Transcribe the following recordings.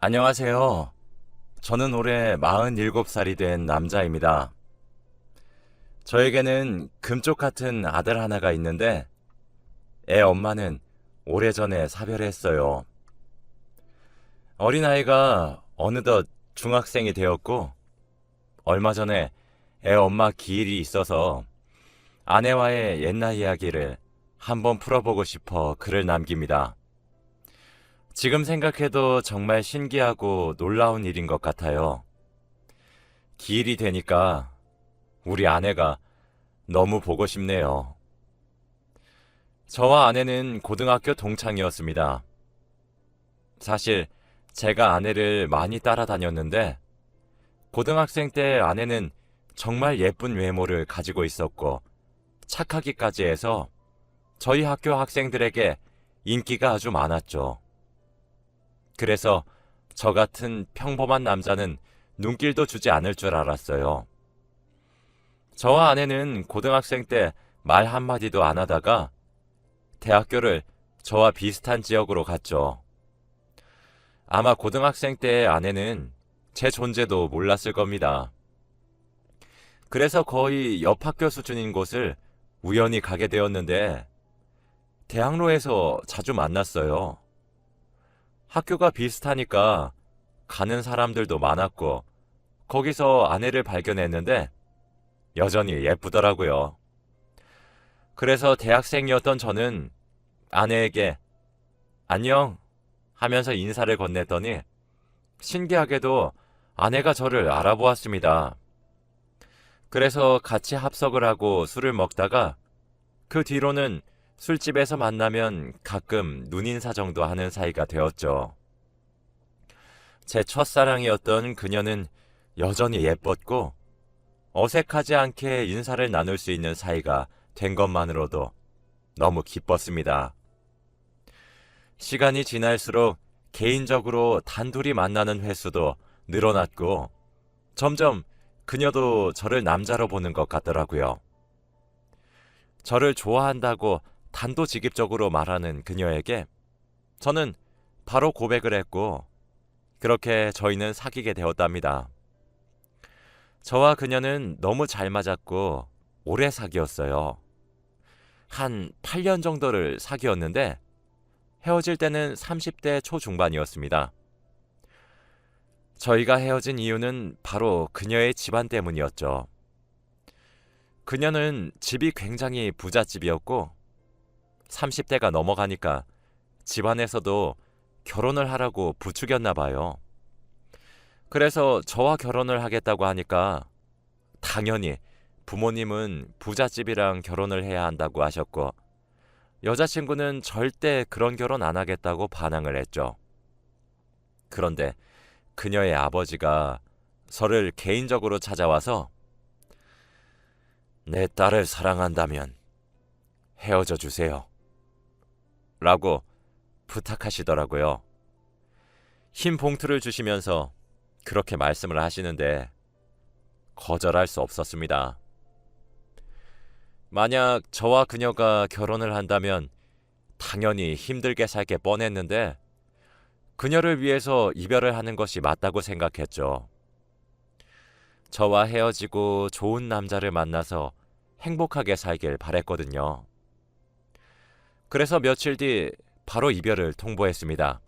안녕하세요. 저는 올해 47살이 된 남자입니다. 저에게는 금쪽 같은 아들 하나가 있는데 애 엄마는 오래전에 사별했어요. 어린아이가 어느덧 중학생이 되었고 얼마 전에 애 엄마 기일이 있어서 아내와의 옛날 이야기를 한번 풀어보고 싶어 글을 남깁니다. 지금 생각해도 정말 신기하고 놀라운 일인 것 같아요. 기일이 되니까 우리 아내가 너무 보고 싶네요. 저와 아내는 고등학교 동창이었습니다. 사실 제가 아내를 많이 따라다녔는데 고등학생 때 아내는 정말 예쁜 외모를 가지고 있었고 착하기까지 해서 저희 학교 학생들에게 인기가 아주 많았죠. 그래서 저 같은 평범한 남자는 눈길도 주지 않을 줄 알았어요. 저와 아내는 고등학생 때 말 한마디도 안 하다가 대학교를 저와 비슷한 지역으로 갔죠. 아마 고등학생 때의 아내는 제 존재도 몰랐을 겁니다. 그래서 거의 옆 학교 수준인 곳을 우연히 가게 되었는데 대학로에서 자주 만났어요. 학교가 비슷하니까 가는 사람들도 많았고 거기서 아내를 발견했는데 여전히 예쁘더라고요. 그래서 대학생이었던 저는 아내에게 안녕 하면서 인사를 건넸더니 신기하게도 아내가 저를 알아보았습니다. 그래서 같이 합석을 하고 술을 먹다가 그 뒤로는 술집에서 만나면 가끔 눈인사 정도 하는 사이가 되었죠. 제 첫사랑이었던 그녀는 여전히 예뻤고 어색하지 않게 인사를 나눌 수 있는 사이가 된 것만으로도 너무 기뻤습니다. 시간이 지날수록 개인적으로 단둘이 만나는 횟수도 늘어났고 점점 그녀도 저를 남자로 보는 것 같더라고요. 저를 좋아한다고 단도직입적으로 말하는 그녀에게 저는 바로 고백을 했고 그렇게 저희는 사귀게 되었답니다. 저와 그녀는 너무 잘 맞았고 오래 사귀었어요. 한 8년 정도를 사귀었는데 헤어질 때는 30대 초중반이었습니다. 저희가 헤어진 이유는 바로 그녀의 집안 때문이었죠. 그녀는 집이 굉장히 부잣집이었고 30대가 넘어가니까 집안에서도 결혼을 하라고 부추겼나 봐요. 그래서 저와 결혼을 하겠다고 하니까 당연히 부모님은 부잣집이랑 결혼을 해야 한다고 하셨고 여자친구는 절대 그런 결혼 안 하겠다고 반항을 했죠. 그런데 그녀의 아버지가 저를 개인적으로 찾아와서 내 딸을 사랑한다면 헤어져 주세요. 라고 부탁하시더라고요. 흰 봉투를 주시면서 그렇게 말씀을 하시는데 거절할 수 없었습니다. 만약 저와 그녀가 결혼을 한다면 당연히 힘들게 살게 뻔했는데 그녀를 위해서 이별을 하는 것이 맞다고 생각했죠. 저와 헤어지고 좋은 남자를 만나서 행복하게 살길 바랬거든요. 그래서 며칠 뒤 바로 이별을 통보했습니다.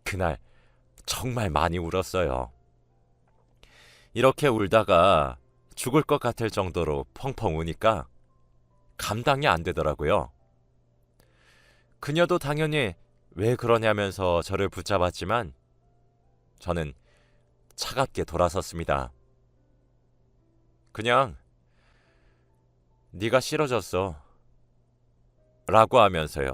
그날 정말 많이 울었어요. 이렇게 울다가 죽을 것 같을 정도로 펑펑 우니까 감당이 안 되더라고요. 그녀도 당연히 왜 그러냐면서 저를 붙잡았지만 저는 차갑게 돌아섰습니다. 그냥 네가 싫어졌어 라고 하면서요.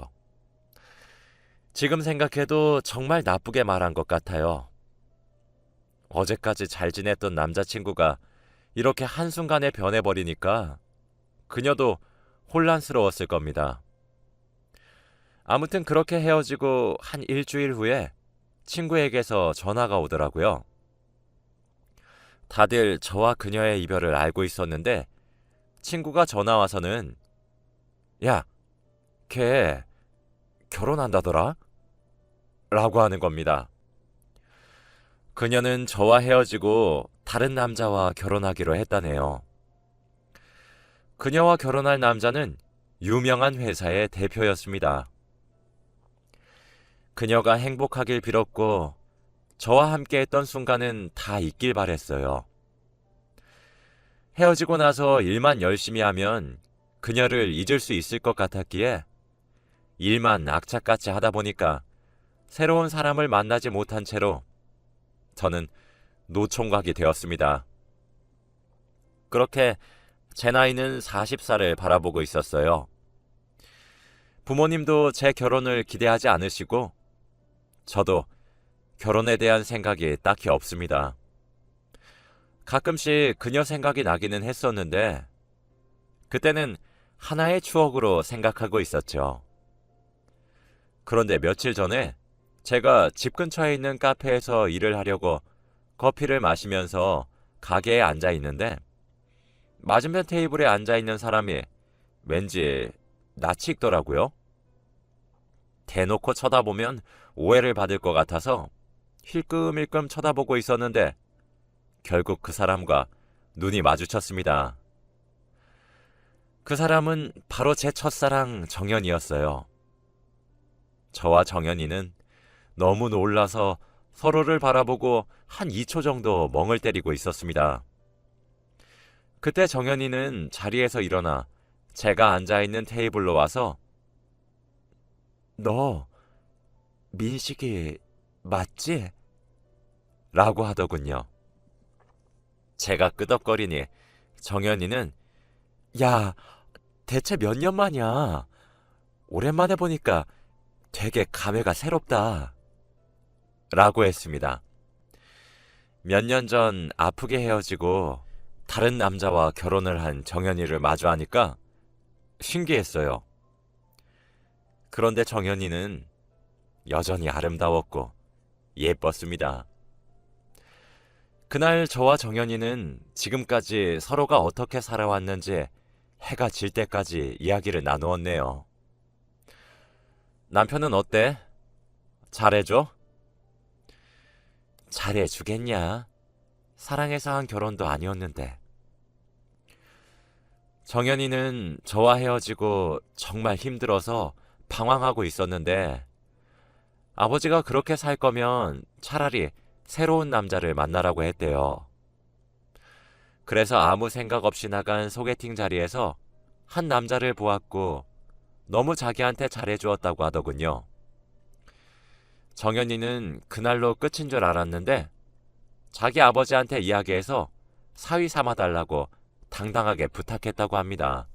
지금 생각해도 정말 나쁘게 말한 것 같아요. 어제까지 잘 지냈던 남자친구가 이렇게 한순간에 변해버리니까 그녀도 혼란스러웠을 겁니다. 아무튼 그렇게 헤어지고 한 일주일 후에 친구에게서 전화가 오더라고요. 다들 저와 그녀의 이별을 알고 있었는데 친구가 전화 와서는 야, 걔 결혼한다더라? 라고 하는 겁니다. 그녀는 저와 헤어지고 다른 남자와 결혼하기로 했다네요. 그녀와 결혼할 남자는 유명한 회사의 대표였습니다. 그녀가 행복하길 빌었고 저와 함께 했던 순간은 다 있길 바랬어요. 헤어지고 나서 일만 열심히 하면 그녀를 잊을 수 있을 것 같았기에 일만 악착같이 하다 보니까 새로운 사람을 만나지 못한 채로 저는 노총각이 되었습니다. 그렇게 제 나이는 40살을 바라보고 있었어요. 부모님도 제 결혼을 기대하지 않으시고 저도 결혼에 대한 생각이 딱히 없습니다. 가끔씩 그녀 생각이 나기는 했었는데 그때는 하나의 추억으로 생각하고 있었죠. 그런데 며칠 전에 제가 집 근처에 있는 카페에서 일을 하려고 커피를 마시면서 가게에 앉아 있는데 맞은편 테이블에 앉아 있는 사람이 왠지 낯이 익더라고요. 대놓고 쳐다보면 오해를 받을 것 같아서 힐끔힐끔 쳐다보고 있었는데 결국 그 사람과 눈이 마주쳤습니다. 그 사람은 바로 제 첫사랑 정연이었어요. 저와 정연이는 너무 놀라서 서로를 바라보고 한 2초 정도 멍을 때리고 있었습니다. 그때 정연이는 자리에서 일어나 제가 앉아있는 테이블로 와서 너 민식이 맞지? 라고 하더군요. 제가 끄덕거리니 정연이는 야, 대체 몇 년 만이야? 오랜만에 보니까 되게 감회가 새롭다. 라고 했습니다. 몇 년 전 아프게 헤어지고 다른 남자와 결혼을 한 정연이를 마주하니까 신기했어요. 그런데 정연이는 여전히 아름다웠고 예뻤습니다. 그날 저와 정연이는 지금까지 서로가 어떻게 살아왔는지 해가 질 때까지 이야기를 나누었네요. 남편은 어때? 잘해줘? 잘해주겠냐? 사랑해서 한 결혼도 아니었는데. 정연이는 저와 헤어지고 정말 힘들어서 방황하고 있었는데 아버지가 그렇게 살 거면 차라리 새로운 남자를 만나라고 했대요. 그래서 아무 생각 없이 나간 소개팅 자리에서 한 남자를 보았고 너무 자기한테 잘해주었다고 하더군요. 정연이는 그날로 끝인 줄 알았는데 자기 아버지한테 이야기해서 사위 삼아달라고 당당하게 부탁했다고 합니다.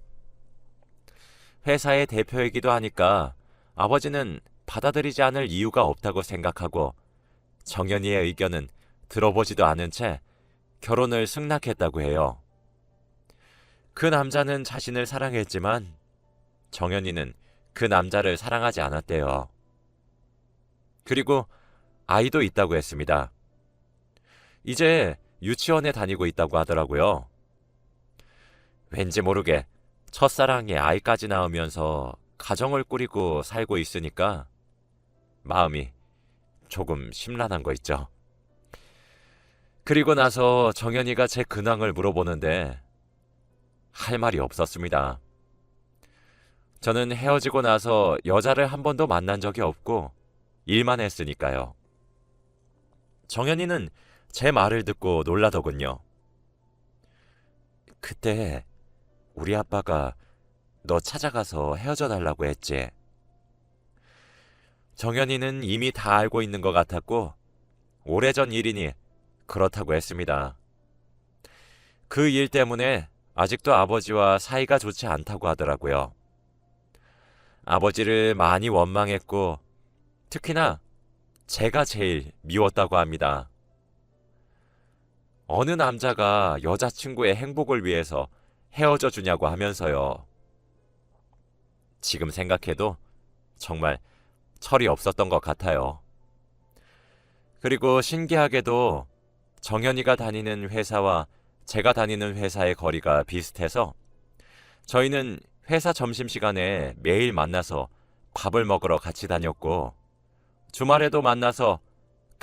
회사의 대표이기도 하니까 아버지는 받아들이지 않을 이유가 없다고 생각하고 정연이의 의견은 들어보지도 않은 채 결혼을 승낙했다고 해요. 그 남자는 자신을 사랑했지만 정연이는 그 남자를 사랑하지 않았대요. 그리고 아이도 있다고 했습니다. 이제 유치원에 다니고 있다고 하더라고요. 왠지 모르게 첫사랑에 아이까지 낳으면서 가정을 꾸리고 살고 있으니까 마음이 조금 심란한 거 있죠. 그리고 나서 정연이가 제 근황을 물어보는데 할 말이 없었습니다. 저는 헤어지고 나서 여자를 한 번도 만난 적이 없고 일만 했으니까요. 정연이는 제 말을 듣고 놀라더군요. 그때 우리 아빠가 너 찾아가서 헤어져 달라고 했지. 정연이는 이미 다 알고 있는 것 같았고 오래전 일이니 그렇다고 했습니다. 그 일 때문에 아직도 아버지와 사이가 좋지 않다고 하더라고요. 아버지를 많이 원망했고 특히나 제가 제일 미웠다고 합니다. 어느 남자가 여자친구의 행복을 위해서 헤어져 주냐고 하면서요. 지금 생각해도 정말 철이 없었던 것 같아요. 그리고 신기하게도 정연이가 다니는 회사와 제가 다니는 회사의 거리가 비슷해서 저희는 회사 점심시간에 매일 만나서 밥을 먹으러 같이 다녔고 주말에도 만나서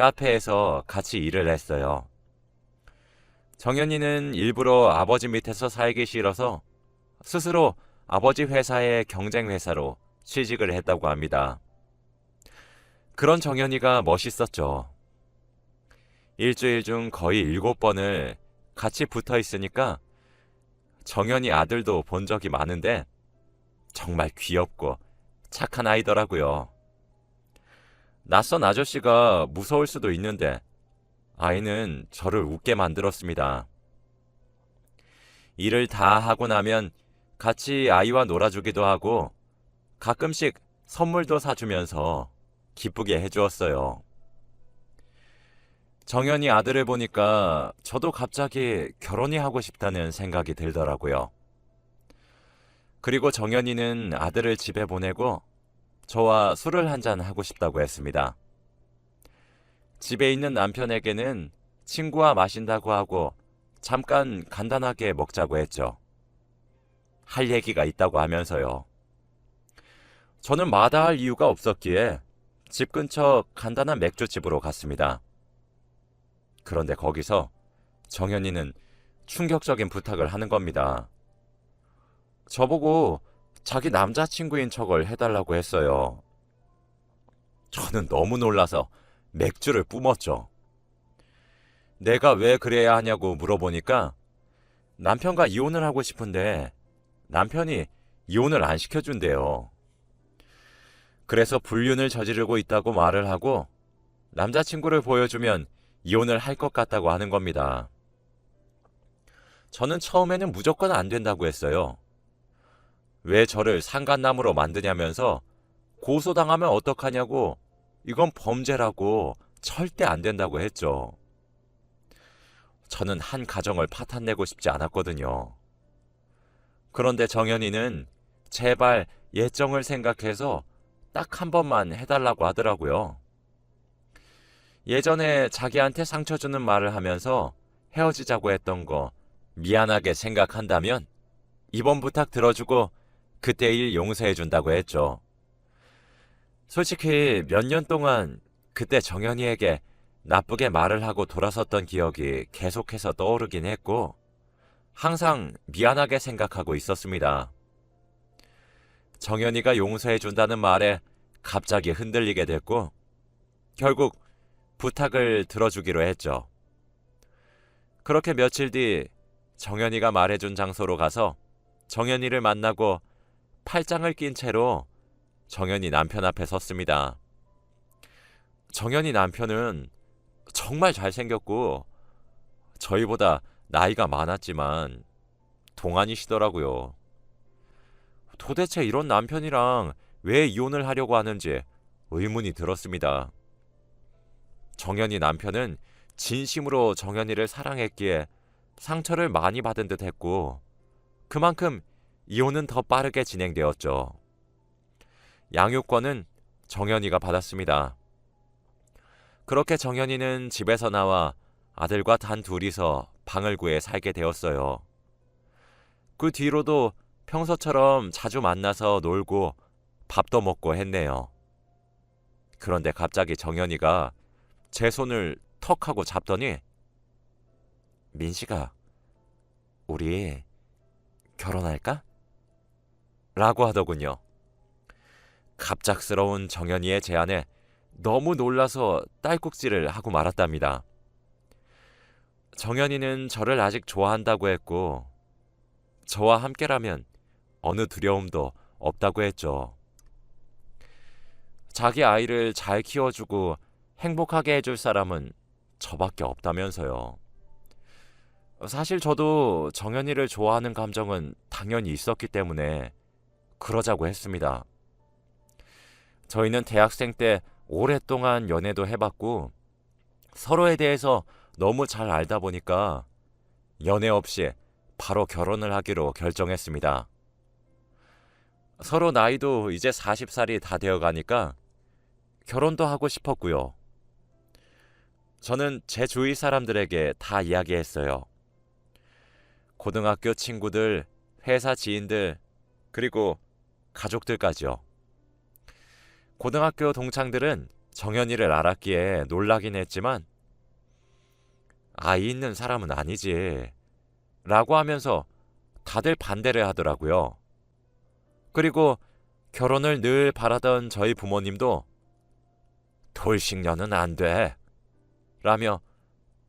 카페에서 같이 일을 했어요. 정연이는 일부러 아버지 밑에서 살기 싫어서 스스로 아버지 회사의 경쟁 회사로 취직을 했다고 합니다. 그런 정연이가 멋있었죠. 일주일 중 거의 7번을 같이 붙어 있으니까 정연이 아들도 본 적이 많은데 정말 귀엽고 착한 아이더라고요. 낯선 아저씨가 무서울 수도 있는데 아이는 저를 웃게 만들었습니다. 일을 다 하고 나면 같이 아이와 놀아주기도 하고 가끔씩 선물도 사주면서 기쁘게 해주었어요. 정연이 아들을 보니까 저도 갑자기 결혼이 하고 싶다는 생각이 들더라고요. 그리고 정연이는 아들을 집에 보내고 저와 술을 한잔 하고 싶다고 했습니다. 집에 있는 남편에게는 친구와 마신다고 하고 잠깐 간단하게 먹자고 했죠. 할 얘기가 있다고 하면서요. 저는 마다할 이유가 없었기에 집 근처 간단한 맥주집으로 갔습니다. 그런데 거기서 정연이는 충격적인 부탁을 하는 겁니다. 저보고 자기 남자친구인 척을 해달라고 했어요. 저는 너무 놀라서 맥주를 뿜었죠. 내가 왜 그래야 하냐고 물어보니까 남편과 이혼을 하고 싶은데 남편이 이혼을 안 시켜준대요. 그래서 불륜을 저지르고 있다고 말을 하고 남자친구를 보여주면 이혼을 할 것 같다고 하는 겁니다. 저는 처음에는 무조건 안 된다고 했어요. 왜 저를 상간남으로 만드냐면서 고소당하면 어떡하냐고 이건 범죄라고 절대 안 된다고 했죠. 저는 한 가정을 파탄내고 싶지 않았거든요. 그런데 정연이는 제발 예정을 생각해서 딱 한 번만 해달라고 하더라고요. 예전에 자기한테 상처 주는 말을 하면서 헤어지자고 했던 거 미안하게 생각한다면 이번 부탁 들어주고 그때 일 용서해준다고 했죠. 솔직히 몇 년 동안 그때 정연이에게 나쁘게 말을 하고 돌아섰던 기억이 계속해서 떠오르긴 했고 항상 미안하게 생각하고 있었습니다. 정연이가 용서해준다는 말에 갑자기 흔들리게 됐고 결국 부탁을 들어주기로 했죠. 그렇게 며칠 뒤 정연이가 말해준 장소로 가서 정연이를 만나고 팔짱을 낀 채로 정연이 남편 앞에 섰습니다. 정연이 남편은 정말 잘생겼고 저희보다 나이가 많았지만 동안이시더라고요. 도대체 이런 남편이랑 왜 이혼을 하려고 하는지 의문이 들었습니다. 정연이 남편은 진심으로 정연이를 사랑했기에 상처를 많이 받은 듯 했고 그만큼 이혼은 더 빠르게 진행되었죠. 양육권은 정연이가 받았습니다. 그렇게 정연이는 집에서 나와 아들과 단 둘이서 방을 구해 살게 되었어요. 그 뒤로도 평소처럼 자주 만나서 놀고 밥도 먹고 했네요. 그런데 갑자기 정연이가 제 손을 턱 하고 잡더니 민식아, 우리 결혼할까? 라고 하더군요. 갑작스러운 정연이의 제안에 너무 놀라서 딸꾹질을 하고 말았답니다. 정연이는 저를 아직 좋아한다고 했고 저와 함께라면 어느 두려움도 없다고 했죠. 자기 아이를 잘 키워주고 행복하게 해줄 사람은 저밖에 없다면서요. 사실 저도 정연이를 좋아하는 감정은 당연히 있었기 때문에 그러자고 했습니다. 저희는 대학생 때 오랫동안 연애도 해봤고 서로에 대해서 너무 잘 알다 보니까 연애 없이 바로 결혼을 하기로 결정했습니다. 서로 나이도 이제 40살이 다 되어가니까 결혼도 하고 싶었고요. 저는 제 주위 사람들에게 다 이야기했어요. 고등학교 친구들, 회사 지인들, 그리고 가족들까지요. 고등학교 동창들은 정연이를 알았기에 놀라긴 했지만 아이 있는 사람은 아니지 라고 하면서 다들 반대를 하더라고요. 그리고 결혼을 늘 바라던 저희 부모님도 돌싱녀는 안 돼 라며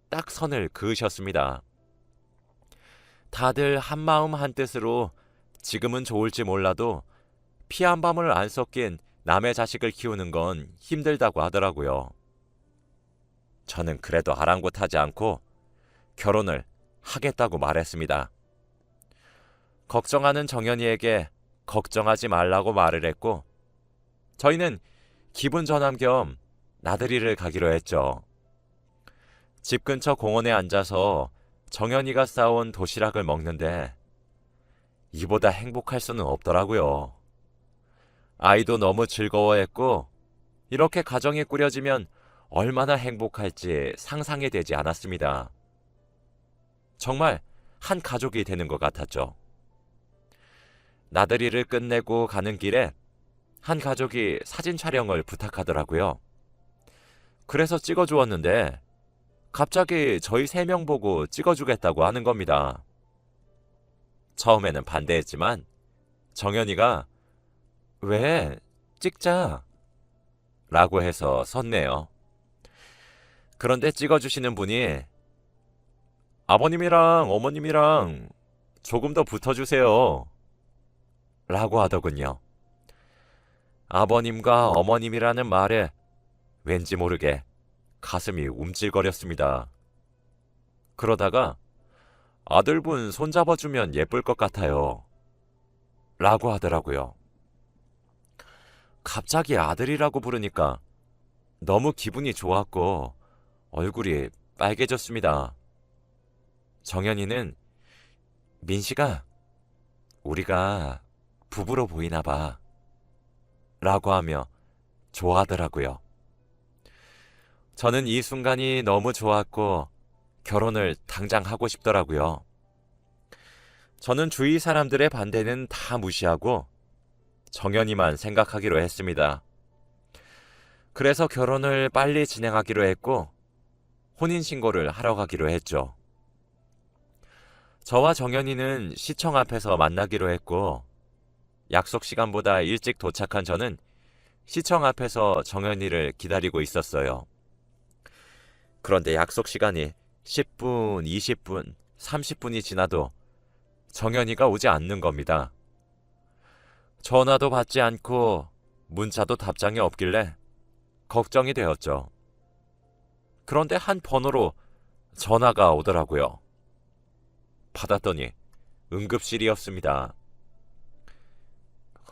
딱 선을 그으셨습니다. 다들 한마음 한뜻으로 지금은 좋을지 몰라도 피 한 방울 안 섞인 남의 자식을 키우는 건 힘들다고 하더라고요. 저는 그래도 아랑곳하지 않고 결혼을 하겠다고 말했습니다. 걱정하는 정연이에게 걱정하지 말라고 말을 했고 저희는 기분 전환 겸 나들이를 가기로 했죠. 집 근처 공원에 앉아서 정연이가 싸온 도시락을 먹는데 이보다 행복할 수는 없더라고요. 아이도 너무 즐거워했고 이렇게 가정이 꾸려지면 얼마나 행복할지 상상이 되지 않았습니다. 정말 한 가족이 되는 것 같았죠. 나들이를 끝내고 가는 길에 한 가족이 사진 촬영을 부탁하더라고요. 그래서 찍어주었는데 갑자기 저희 3명 보고 찍어주겠다고 하는 겁니다. 처음에는 반대했지만 정연이가 왜 찍자 라고 해서 섰네요. 그런데 찍어주시는 분이 아버님이랑 어머님이랑 조금 더 붙어주세요 라고 하더군요. 아버님과 어머님이라는 말에 왠지 모르게 가슴이 움찔거렸습니다. 그러다가 아들분 손잡아주면 예쁠 것 같아요 라고 하더라고요. 갑자기 아들이라고 부르니까 너무 기분이 좋았고 얼굴이 빨개졌습니다. 정연이는 민식아, 우리가 부부로 보이나 봐 라고 하며 좋아하더라고요. 저는 이 순간이 너무 좋았고 결혼을 당장 하고 싶더라고요. 저는 주위 사람들의 반대는 다 무시하고 정연이만 생각하기로 했습니다. 그래서 결혼을 빨리 진행하기로 했고 혼인신고를 하러 가기로 했죠. 저와 정연이는 시청 앞에서 만나기로 했고 약속 시간보다 일찍 도착한 저는 시청 앞에서 정연이를 기다리고 있었어요. 그런데 약속 시간이 10분, 20분, 30분이 지나도 정연이가 오지 않는 겁니다. 전화도 받지 않고 문자도 답장이 없길래 걱정이 되었죠. 그런데 한 번호로 전화가 오더라고요. 받았더니 응급실이었습니다.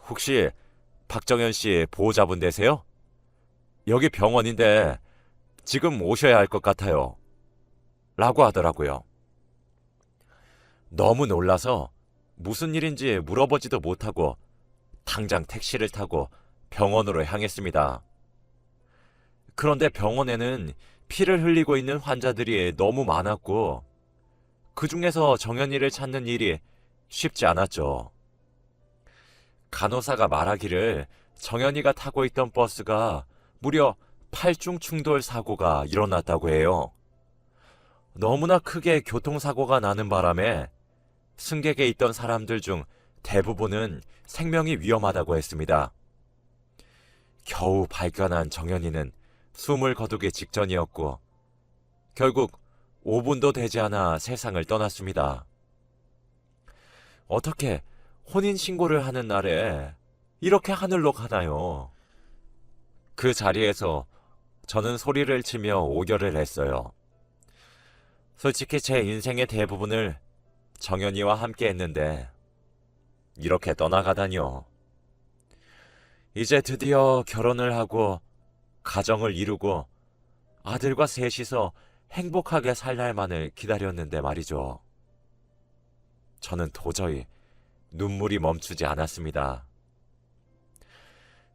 혹시 박정현 씨 보호자분 되세요? 여기 병원인데 지금 오셔야 할 것 같아요 라고 하더라고요. 너무 놀라서 무슨 일인지 물어보지도 못하고 당장 택시를 타고 병원으로 향했습니다. 그런데 병원에는 피를 흘리고 있는 환자들이 너무 많았고 그 중에서 정연이를 찾는 일이 쉽지 않았죠. 간호사가 말하기를 정연이가 타고 있던 버스가 무려 8중 충돌 사고가 일어났다고 해요. 너무나 크게 교통사고가 나는 바람에 승객에 있던 사람들 중 대부분은 생명이 위험하다고 했습니다. 겨우 발견한 정연이는 숨을 거두기 직전이었고 결국 5분도 되지 않아 세상을 떠났습니다. 어떻게 혼인신고를 하는 날에 이렇게 하늘로 가나요? 그 자리에서 저는 소리를 치며 오열을 했어요. 솔직히 제 인생의 대부분을 정연이와 함께 했는데 이렇게 떠나가다니요. 이제 드디어 결혼을 하고 가정을 이루고 아들과 셋이서 행복하게 살 날만을 기다렸는데 말이죠. 저는 도저히 눈물이 멈추지 않았습니다.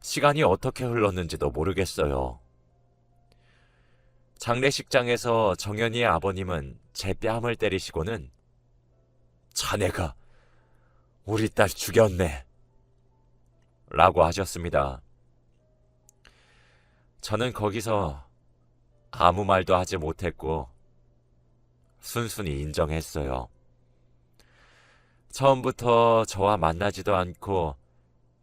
시간이 어떻게 흘렀는지도 모르겠어요. 장례식장에서 정연이의 아버님은 제 뺨을 때리시고는 자네가 우리 딸 죽였네 라고 하셨습니다. 저는 거기서 아무 말도 하지 못했고 순순히 인정했어요. 처음부터 저와 만나지도 않고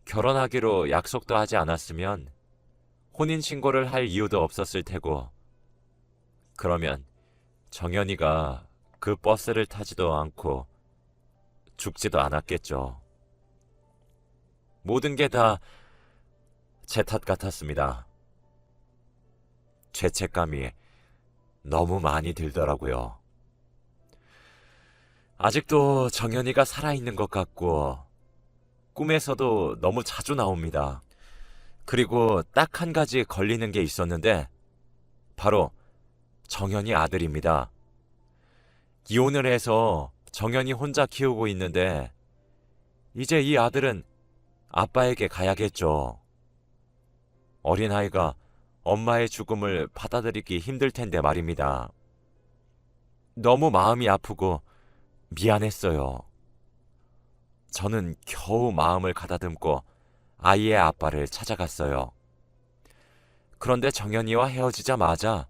결혼하기로 약속도 하지 않았으면 혼인신고를 할 이유도 없었을 테고, 그러면 정연이가 그 버스를 타지도 않고 죽지도 않았겠죠. 모든 게 다 제 탓 같았습니다. 죄책감이 너무 많이 들더라고요. 아직도 정연이가 살아있는 것 같고 꿈에서도 너무 자주 나옵니다. 그리고 딱 한 가지 걸리는 게 있었는데 바로 정연이 아들입니다. 이혼을 해서 정연이 혼자 키우고 있는데 이제 이 아들은 아빠에게 가야겠죠. 어린아이가 엄마의 죽음을 받아들이기 힘들 텐데 말입니다. 너무 마음이 아프고 미안했어요. 저는 겨우 마음을 가다듬고 아이의 아빠를 찾아갔어요. 그런데 정연이와 헤어지자마자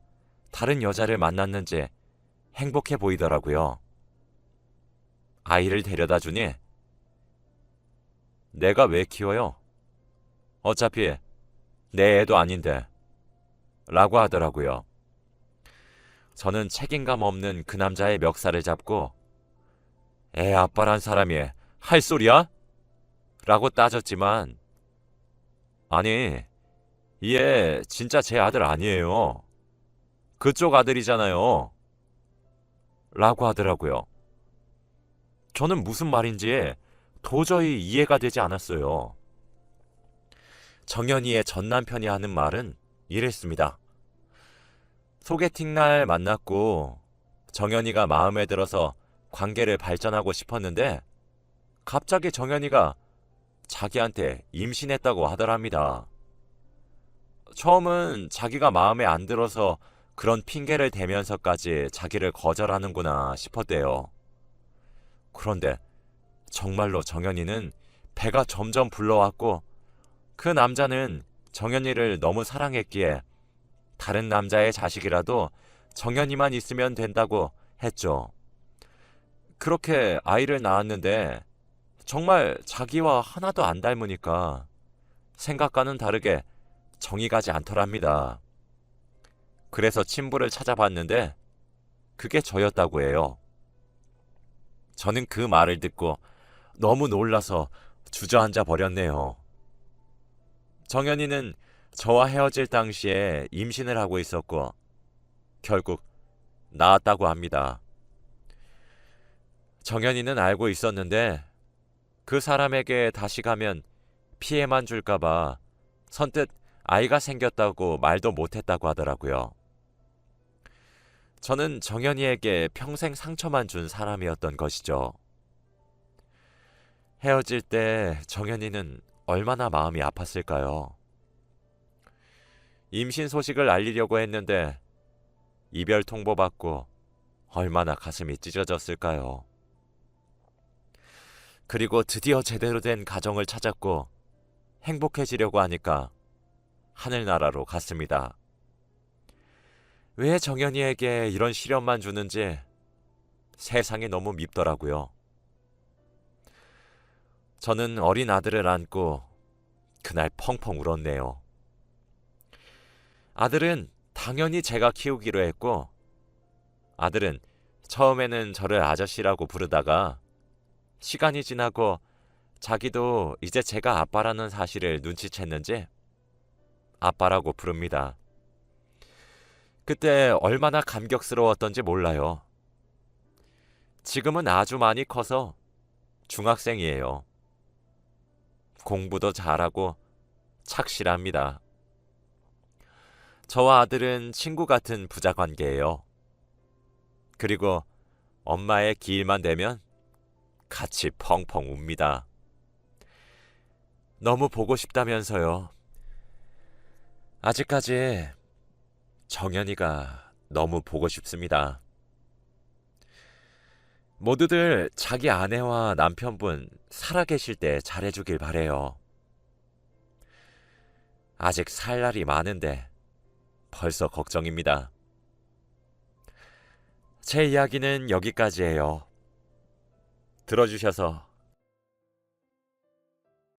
다른 여자를 만났는지 행복해 보이더라고요. 아이를 데려다 주니 내가 왜 키워요? 어차피 내 애도 아닌데 라고 하더라고요. 저는 책임감 없는 그 남자의 멱살을 잡고 애 아빠란 사람이 할 소리야? 라고 따졌지만 아니, 이 애 진짜 제 아들 아니에요. 그쪽 아들이잖아요. 라고 하더라고요. 저는 무슨 말인지 도저히 이해가 되지 않았어요. 정연이의 전 남편이 하는 말은 이랬습니다. 소개팅 날 만났고 정연이가 마음에 들어서 관계를 발전하고 싶었는데 갑자기 정연이가 자기한테 임신했다고 하더랍니다. 처음은 자기가 마음에 안 들어서 그런 핑계를 대면서까지 자기를 거절하는구나 싶었대요. 그런데 정말로 정연이는 배가 점점 불러왔고 그 남자는 정연이를 너무 사랑했기에 다른 남자의 자식이라도 정연이만 있으면 된다고 했죠. 그렇게 아이를 낳았는데 정말 자기와 하나도 안 닮으니까 생각과는 다르게 정이 가지 않더랍니다. 그래서 친부를 찾아봤는데 그게 저였다고 해요. 저는 그 말을 듣고 너무 놀라서 주저앉아 버렸네요. 정연이는 저와 헤어질 당시에 임신을 하고 있었고 결국 낳았다고 합니다. 정연이는 알고 있었는데 그 사람에게 다시 가면 피해만 줄까봐 선뜻 아이가 생겼다고 말도 못했다고 하더라고요. 저는 정연이에게 평생 상처만 준 사람이었던 것이죠. 헤어질 때 정연이는 얼마나 마음이 아팠을까요? 임신 소식을 알리려고 했는데 이별 통보받고 얼마나 가슴이 찢어졌을까요? 그리고 드디어 제대로 된 가정을 찾았고 행복해지려고 하니까 하늘나라로 갔습니다. 왜 정연이에게 이런 시련만 주는지 세상이 너무 밉더라고요. 저는 어린 아들을 안고 그날 펑펑 울었네요. 아들은 당연히 제가 키우기로 했고 아들은 처음에는 저를 아저씨라고 부르다가 시간이 지나고 자기도 이제 제가 아빠라는 사실을 눈치챘는지 아빠라고 부릅니다. 그때 얼마나 감격스러웠던지 몰라요. 지금은 아주 많이 커서 중학생이에요. 공부도 잘하고 착실합니다. 저와 아들은 친구 같은 부자 관계예요. 그리고 엄마의 기일만 되면 같이 펑펑 웁니다. 너무 보고 싶다면서요. 아직까지 정연이가 너무 보고 싶습니다. 모두들 자기 아내와 남편분 살아계실 때 잘해주길 바래요. 아직 살 날이 많은데 벌써 걱정입니다. 제 이야기는 여기까지예요. 들어주셔서